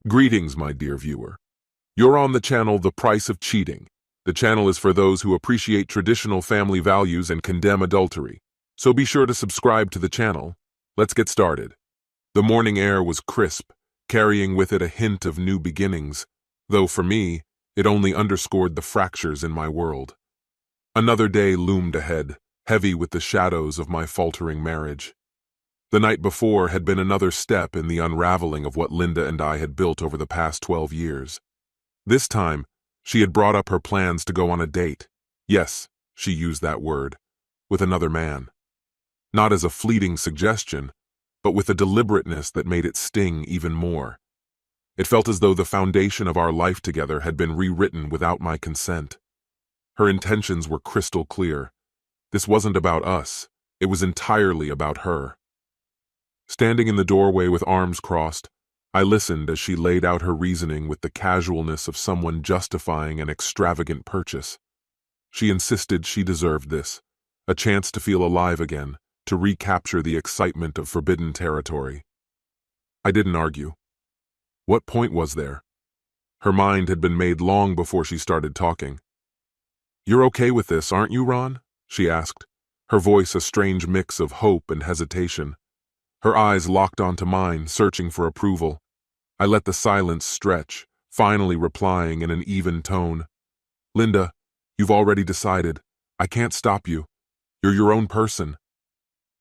Greetings, my dear viewer. You're on the channel The Price of Cheating. The channel is for those who appreciate traditional family values and condemn adultery. So be sure to subscribe to the channel. Let's get started. The morning air was crisp, carrying with it a hint of new beginnings, though for me, it only underscored the fractures in my world. Another day loomed ahead, heavy with the shadows of my faltering marriage. The night before had been another step in the unraveling of what Linda and I had built over the past 12 years. This time, she had brought up her plans to go on a date. Yes, she used that word, with another man. Not as a fleeting suggestion, but with a deliberateness that made it sting even more. It felt as though the foundation of our life together had been rewritten without my consent. Her intentions were crystal clear. This wasn't about us, it was entirely about her. Standing in the doorway with arms crossed, I listened as she laid out her reasoning with the casualness of someone justifying an extravagant purchase. She insisted she deserved this, a chance to feel alive again, to recapture the excitement of forbidden territory. I didn't argue. What point was there? Her mind had been made long before she started talking. "You're okay with this, aren't you, Ron?" she asked, her voice a strange mix of hope and hesitation. Her eyes locked onto mine, searching for approval. I let the silence stretch, finally replying in an even tone. "Linda, you've already decided. I can't stop you. You're your own person."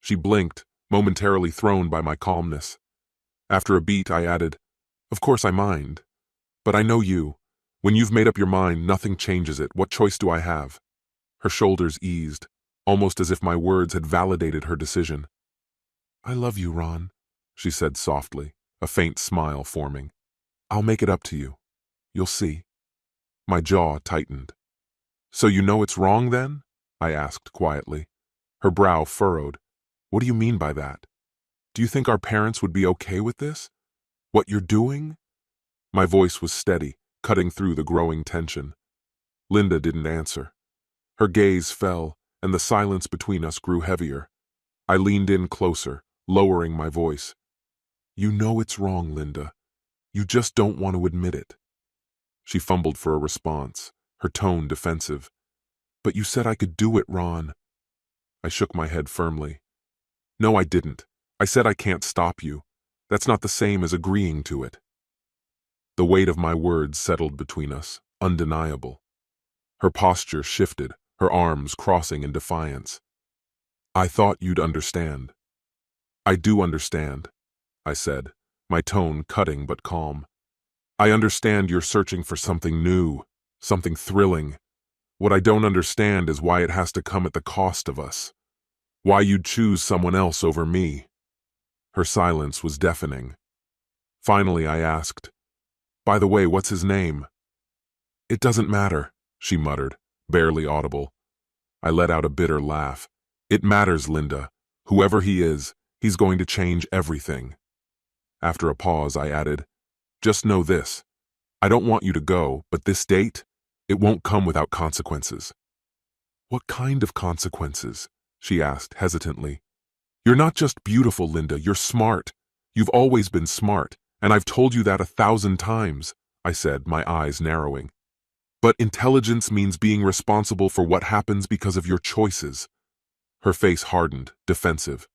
She blinked, momentarily thrown by my calmness. After a beat, I added, "Of course I mind. But I know you. When you've made up your mind, nothing changes it. What choice do I have?" Her shoulders eased, almost as if my words had validated her decision. "I love you, Ron," she said softly, a faint smile forming. "I'll make it up to you. You'll see." My jaw tightened. "So you know it's wrong then?" I asked quietly. Her brow furrowed. "What do you mean by that? Do you think our parents would be okay with this? What you're doing?" My voice was steady, cutting through the growing tension. Linda didn't answer. Her gaze fell, and the silence between us grew heavier. I leaned in closer, lowering my voice. "You know it's wrong, Linda. You just don't want to admit it." She fumbled for a response, her tone defensive. "But you said I could do it, Ron." I shook my head firmly. "No, I didn't. I said I can't stop you. That's not the same as agreeing to it." The weight of my words settled between us, undeniable. Her posture shifted, her arms crossing in defiance. "I thought you'd understand." "I do understand," I said, my tone cutting but calm. "I understand you're searching for something new, something thrilling. What I don't understand is why it has to come at the cost of us. Why you'd choose someone else over me." Her silence was deafening. Finally, I asked, "By the way, what's his name?" "It doesn't matter," she muttered, barely audible. I let out a bitter laugh. "It matters, Linda. Whoever he is, he's going to change everything." After a pause, I added, "Just know this. I don't want you to go, but this date, it won't come without consequences." "What kind of consequences?" she asked hesitantly. "You're not just beautiful, Linda, you're smart. You've always been smart, and I've told you that 1,000 times," I said, my eyes narrowing. "But intelligence means being responsible for what happens because of your choices." Her face hardened, defensive.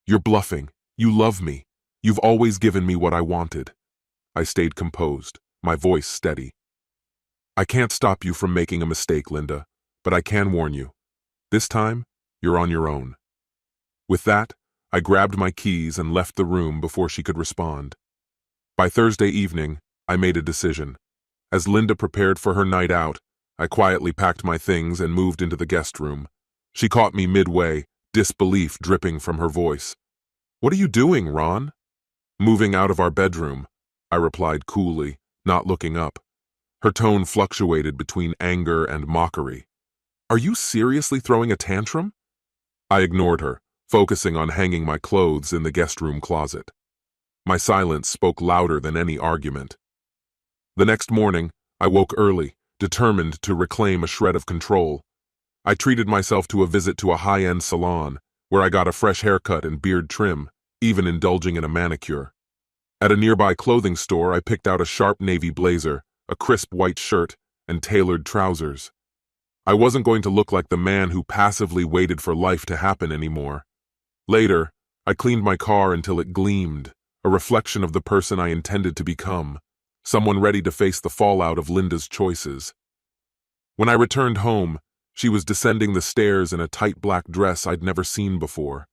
"You're bluffing. You love me. You've always given me what I wanted." I stayed composed, my voice steady. "I can't stop you from making a mistake, Linda, but I can warn you. This time, you're on your own." With that, I grabbed my keys and left the room before she could respond. By Thursday evening, I made a decision. As Linda prepared for her night out, I quietly packed my things and moved into the guest room. She caught me midway, disbelief dripping from her voice. "What are you doing, Ron?" "Moving out of our bedroom," I replied coolly, not looking up. Her tone fluctuated between anger and mockery. "Are you seriously throwing a tantrum?" I ignored her, focusing on hanging my clothes in the guest room closet. My silence spoke louder than any argument. The next morning, I woke early, determined to reclaim a shred of control. I treated myself to a visit to a high-end salon, where I got a fresh haircut and beard trim, even indulging in a manicure. At a nearby clothing store, I picked out a sharp navy blazer, a crisp white shirt, and tailored trousers. I wasn't going to look like the man who passively waited for life to happen anymore. Later, I cleaned my car until it gleamed, a reflection of the person I intended to become, someone ready to face the fallout of Linda's choices. When I returned home, she was descending the stairs in a tight black dress I'd never seen before,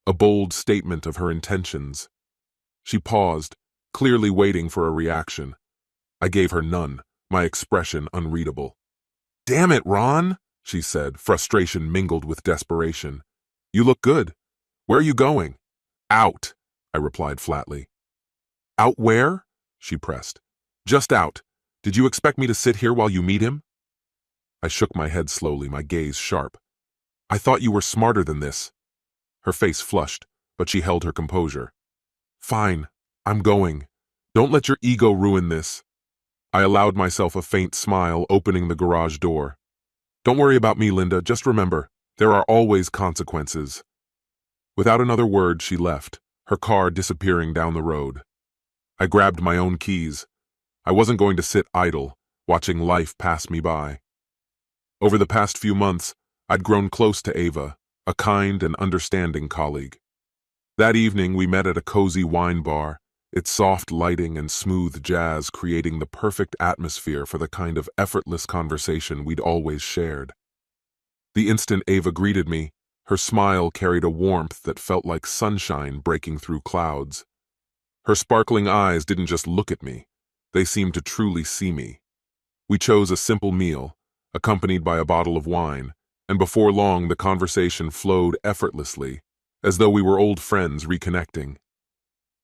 a bold statement of her intentions. She paused, clearly waiting for a reaction. I gave her none, my expression unreadable. "Damn it, Ron," she said, frustration mingled with desperation. "You look good. Where are you going?" "Out," I replied flatly. "Out where?" she pressed. "Just out. Did you expect me to sit here while you meet him?" I shook my head slowly, my gaze sharp. "I thought you were smarter than this." Her face flushed, but she held her composure. "Fine, I'm going. Don't let your ego ruin this." I allowed myself a faint smile, opening the garage door. "Don't worry about me, Linda. Just remember, there are always consequences." Without another word, she left, her car disappearing down the road. I grabbed my own keys. I wasn't going to sit idle, watching life pass me by. Over the past few months, I'd grown close to Ava, a kind and understanding colleague. That evening, we met at a cozy wine bar, its soft lighting and smooth jazz creating the perfect atmosphere for the kind of effortless conversation we'd always shared. The instant Ava greeted me, her smile carried a warmth that felt like sunshine breaking through clouds. Her sparkling eyes didn't just look at me, they seemed to truly see me. We chose a simple meal, accompanied by a bottle of wine, and before long the conversation flowed effortlessly, as though we were old friends reconnecting.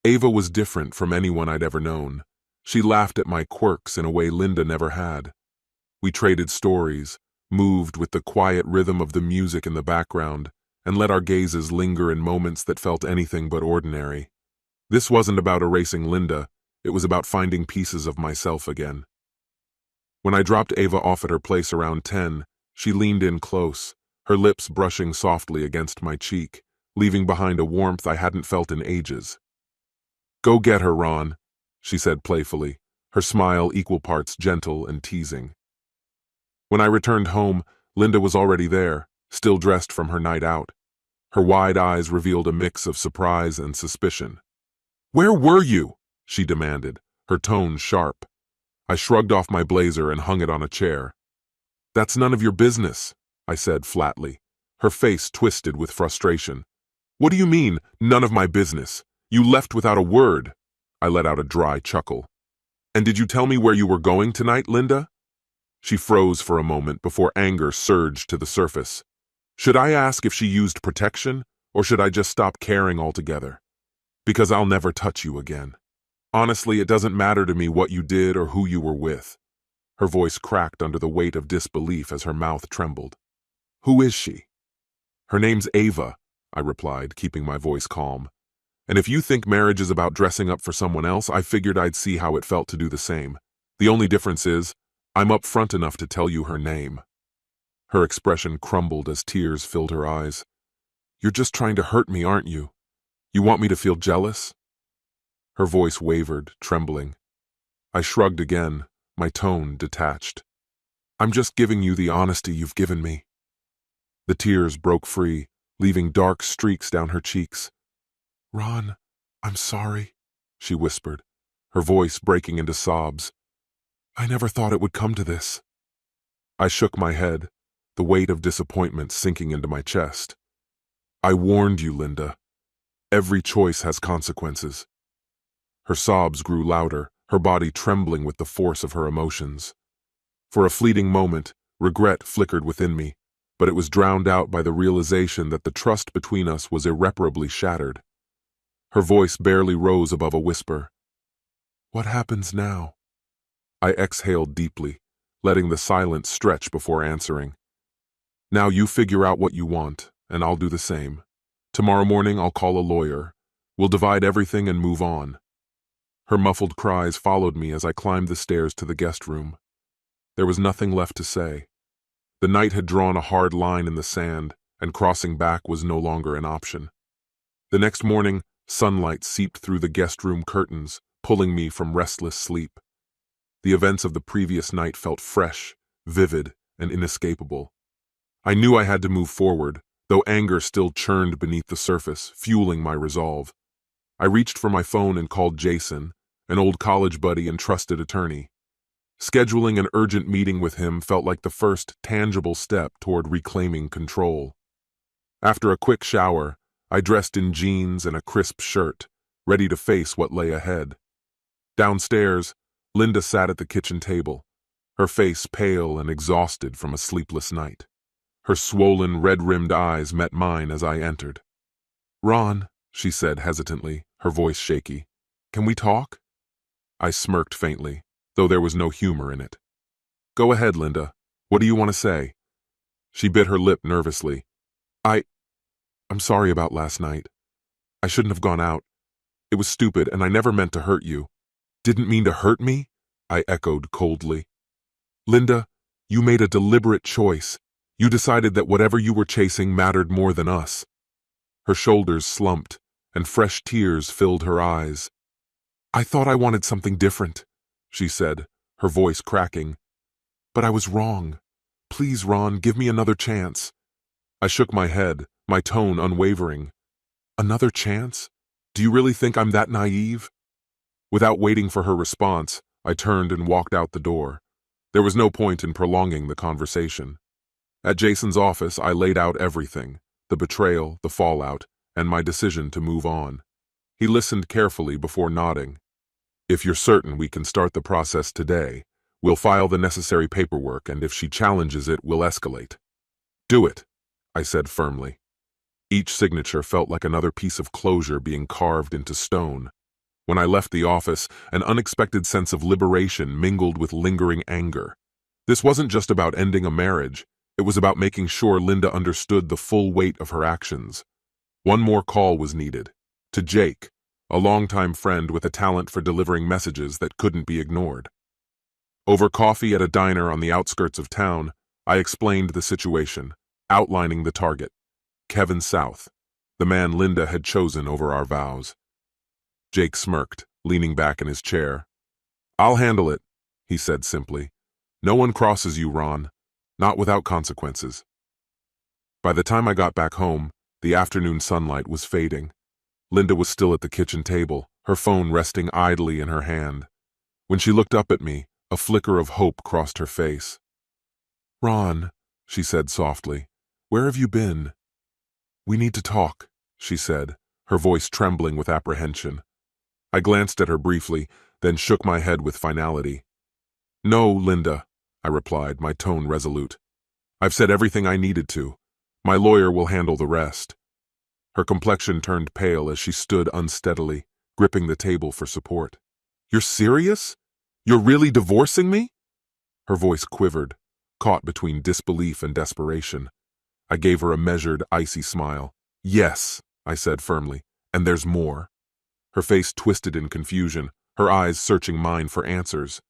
Ava was different from anyone I'd ever known. She laughed at my quirks in a way Linda never had. We traded stories, moved with the quiet rhythm of the music in the background, and let our gazes linger in moments that felt anything but ordinary. This wasn't about erasing Linda, it was about finding pieces of myself again. When I dropped Ava off at her place around 10, she leaned in close, her lips brushing softly against my cheek, leaving behind a warmth I hadn't felt in ages. "Go get her, Ron," she said playfully, her smile equal parts gentle and teasing. When I returned home, Linda was already there, still dressed from her night out. Her wide eyes revealed a mix of surprise and suspicion. "Where were you?" she demanded, her tone sharp. I shrugged off my blazer and hung it on a chair. "That's none of your business," I said flatly, her face twisted with frustration. "What do you mean, none of my business? You left without a word." I let out a dry chuckle. "And did you tell me where you were going tonight, Linda?" She froze for a moment before anger surged to the surface. Should I ask if she used protection, or should I just stop caring altogether? "Because I'll never touch you again. Honestly, it doesn't matter to me what you did or who you were with." Her voice cracked under the weight of disbelief as her mouth trembled. "Who is she?" "Her name's Ava," I replied, keeping my voice calm. "And if you think marriage is about dressing up for someone else, I figured I'd see how it felt to do the same. The only difference is, I'm upfront enough to tell you her name." Her expression crumbled as tears filled her eyes. "You're just trying to hurt me, aren't you? You want me to feel jealous?" Her voice wavered, trembling. I shrugged again, my tone detached. "I'm just giving you the honesty you've given me." The tears broke free, leaving dark streaks down her cheeks. "Ron, I'm sorry," she whispered, her voice breaking into sobs. "I never thought it would come to this." I shook my head, the weight of disappointment sinking into my chest. "I warned you, Linda. Every choice has consequences." Her sobs grew louder, her body trembling with the force of her emotions. For a fleeting moment, regret flickered within me, but it was drowned out by the realization that the trust between us was irreparably shattered. Her voice barely rose above a whisper. "What happens now?" I exhaled deeply, letting the silence stretch before answering. "Now you figure out what you want, and I'll do the same. Tomorrow morning I'll call a lawyer. We'll divide everything and move on." Her muffled cries followed me as I climbed the stairs to the guest room. There was nothing left to say. The night had drawn a hard line in the sand, and crossing back was no longer an option. The next morning, sunlight seeped through the guest room curtains, pulling me from restless sleep. The events of the previous night felt fresh, vivid, and inescapable. I knew I had to move forward, though anger still churned beneath the surface, fueling my resolve. I reached for my phone and called Jason, an old college buddy and trusted attorney. Scheduling an urgent meeting with him felt like the first tangible step toward reclaiming control. After a quick shower, I dressed in jeans and a crisp shirt, ready to face what lay ahead. Downstairs, Linda sat at the kitchen table, her face pale and exhausted from a sleepless night. Her swollen, red-rimmed eyes met mine as I entered. "Ron," she said hesitantly, her voice shaky, "can we talk?" I smirked faintly, though there was no humor in it. "Go ahead, Linda. What do you want to say?" She bit her lip nervously. I'm sorry about last night. I shouldn't have gone out. It was stupid, and I never meant to hurt you." "Didn't mean to hurt me?" I echoed coldly. "Linda, you made a deliberate choice. You decided that whatever you were chasing mattered more than us." Her shoulders slumped, and fresh tears filled her eyes. "I thought I wanted something different," she said, her voice cracking. "But I was wrong. Please, Ron, give me another chance." I shook my head, my tone unwavering. "Another chance? Do you really think I'm that naive?" Without waiting for her response, I turned and walked out the door. There was no point in prolonging the conversation. At Jason's office, I laid out everything: the betrayal, the fallout, and my decision to move on. He listened carefully before nodding. "If you're certain we can start the process today, we'll file the necessary paperwork, and if she challenges it, we'll escalate." "Do it," I said firmly. Each signature felt like another piece of closure being carved into stone. When I left the office, an unexpected sense of liberation mingled with lingering anger. This wasn't just about ending a marriage, it was about making sure Linda understood the full weight of her actions. One more call was needed, to Jake, a longtime friend with a talent for delivering messages that couldn't be ignored. Over coffee at a diner on the outskirts of town, I explained the situation, outlining the target: Kevin South, the man Linda had chosen over our vows. Jake smirked, leaning back in his chair. "I'll handle it," he said simply. "No one crosses you, Ron. Not without consequences." By the time I got back home, the afternoon sunlight was fading. Linda was still at the kitchen table, her phone resting idly in her hand. When she looked up at me, a flicker of hope crossed her face. "Ron," she said softly, "where have you been?" "We need to talk," she said, her voice trembling with apprehension. I glanced at her briefly, then shook my head with finality. "No, Linda," I replied, my tone resolute. "I've said everything I needed to. My lawyer will handle the rest." Her complexion turned pale as she stood unsteadily, gripping the table for support. "You're serious? You're really divorcing me?" Her voice quivered, caught between disbelief and desperation. I gave her a measured, icy smile. "Yes," I said firmly, "and there's more." Her face twisted in confusion, her eyes searching mine for answers.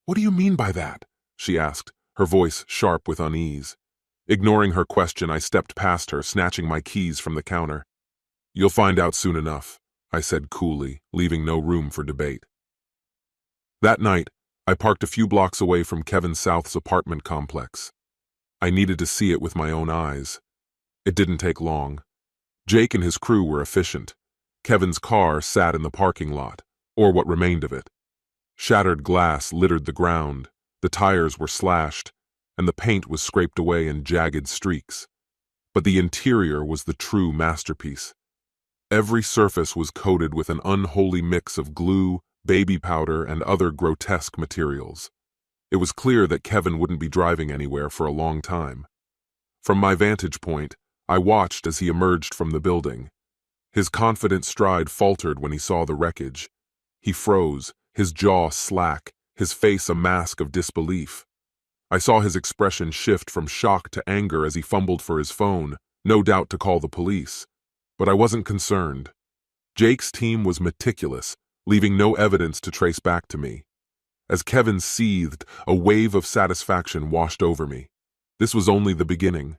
"What do you mean by that?" she asked, her voice sharp with unease. Ignoring her question, I stepped past her, snatching my keys from the counter. "You'll find out soon enough," I said coolly, leaving no room for debate. That night, I parked a few blocks away from Kevin South's apartment complex. I needed to see it with my own eyes. It didn't take long. Jake and his crew were efficient. Kevin's car sat in the parking lot, or what remained of it. Shattered glass littered the ground, the tires were slashed, and the paint was scraped away in jagged streaks. But the interior was the true masterpiece. Every surface was coated with an unholy mix of glue, baby powder, and other grotesque materials. It was clear that Kevin wouldn't be driving anywhere for a long time. From my vantage point, I watched as he emerged from the building. His confident stride faltered when he saw the wreckage. He froze, his jaw slack, his face a mask of disbelief. I saw his expression shift from shock to anger as he fumbled for his phone, no doubt to call the police. But I wasn't concerned. Jake's team was meticulous, leaving no evidence to trace back to me. As Kevin seethed, a wave of satisfaction washed over me. This was only the beginning.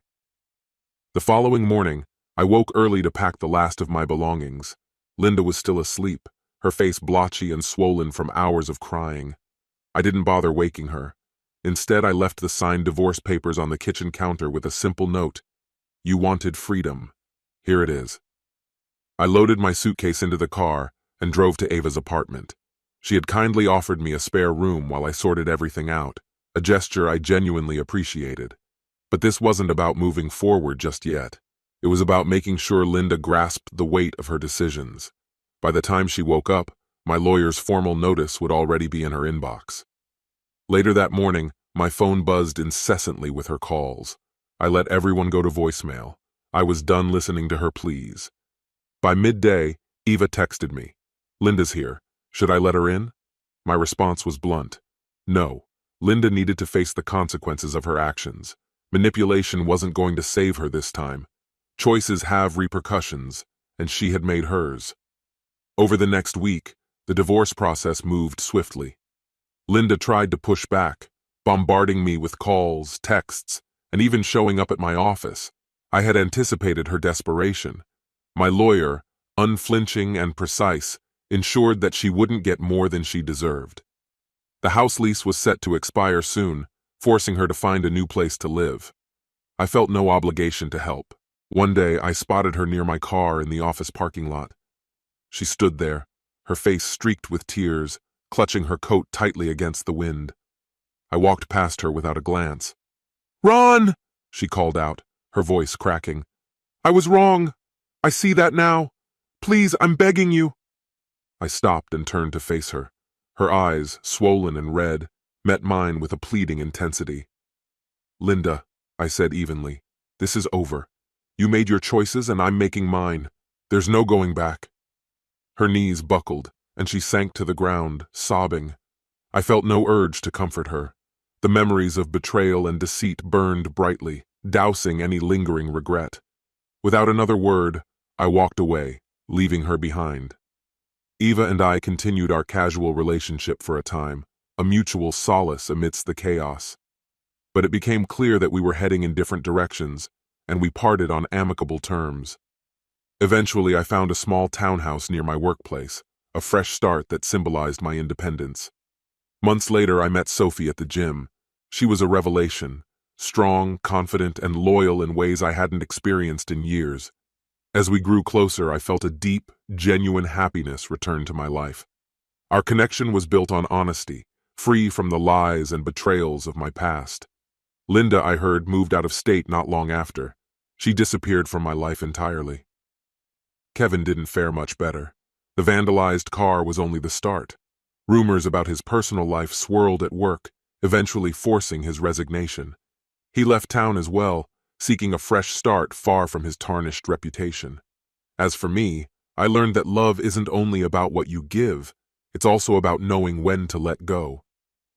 The following morning, I woke early to pack the last of my belongings. Linda was still asleep, her face blotchy and swollen from hours of crying. I didn't bother waking her. Instead, I left the signed divorce papers on the kitchen counter with a simple note: "You wanted freedom. Here it is." I loaded my suitcase into the car and drove to Ava's apartment. She had kindly offered me a spare room while I sorted everything out, a gesture I genuinely appreciated. But this wasn't about moving forward just yet. It was about making sure Linda grasped the weight of her decisions. By the time she woke up, my lawyer's formal notice would already be in her inbox. Later that morning, my phone buzzed incessantly with her calls. I let everyone go to voicemail. I was done listening to her pleas. By midday, Eva texted me. "Linda's here. Should I let her in?" My response was blunt. No. Linda needed to face the consequences of her actions. Manipulation wasn't going to save her this time. Choices have repercussions, and she had made hers. Over the next week, the divorce process moved swiftly. Linda tried to push back, bombarding me with calls, texts, and even showing up at my office. I had anticipated her desperation. My lawyer, unflinching and precise, ensured that she wouldn't get more than she deserved. The house lease was set to expire soon, forcing her to find a new place to live. I felt no obligation to help. One day, I spotted her near my car in the office parking lot. She stood there, her face streaked with tears, clutching her coat tightly against the wind. I walked past her without a glance. "Ron!" she called out, her voice cracking. "I was wrong. I see that now. Please, I'm begging you." I stopped and turned to face her. Her eyes, swollen and red, met mine with a pleading intensity. "Linda," I said evenly, "this is over. You made your choices and I'm making mine. There's no going back." Her knees buckled, and she sank to the ground, sobbing. I felt no urge to comfort her. The memories of betrayal and deceit burned brightly, dousing any lingering regret. Without another word, I walked away, leaving her behind. Eva and I continued our casual relationship for a time, a mutual solace amidst the chaos. But it became clear that we were heading in different directions, and we parted on amicable terms. Eventually, I found a small townhouse near my workplace, a fresh start that symbolized my independence. Months later, I met Sophie at the gym. She was a revelation, strong, confident, and loyal in ways I hadn't experienced in years. As we grew closer, I felt a deep, genuine happiness return to my life. Our connection was built on honesty, free from the lies and betrayals of my past. Linda, I heard, moved out of state not long after. She disappeared from my life entirely. Kevin didn't fare much better. The vandalized car was only the start. Rumors about his personal life swirled at work, eventually forcing his resignation. He left town as well, seeking a fresh start far from his tarnished reputation. As for me, I learned that love isn't only about what you give, it's also about knowing when to let go.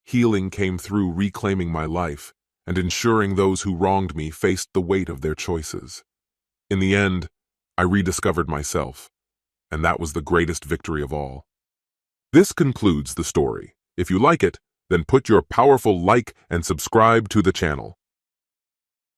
Healing came through reclaiming my life and ensuring those who wronged me faced the weight of their choices. In the end, I rediscovered myself, and that was the greatest victory of all. This concludes the story. If you like it, then put your powerful like and subscribe to the channel.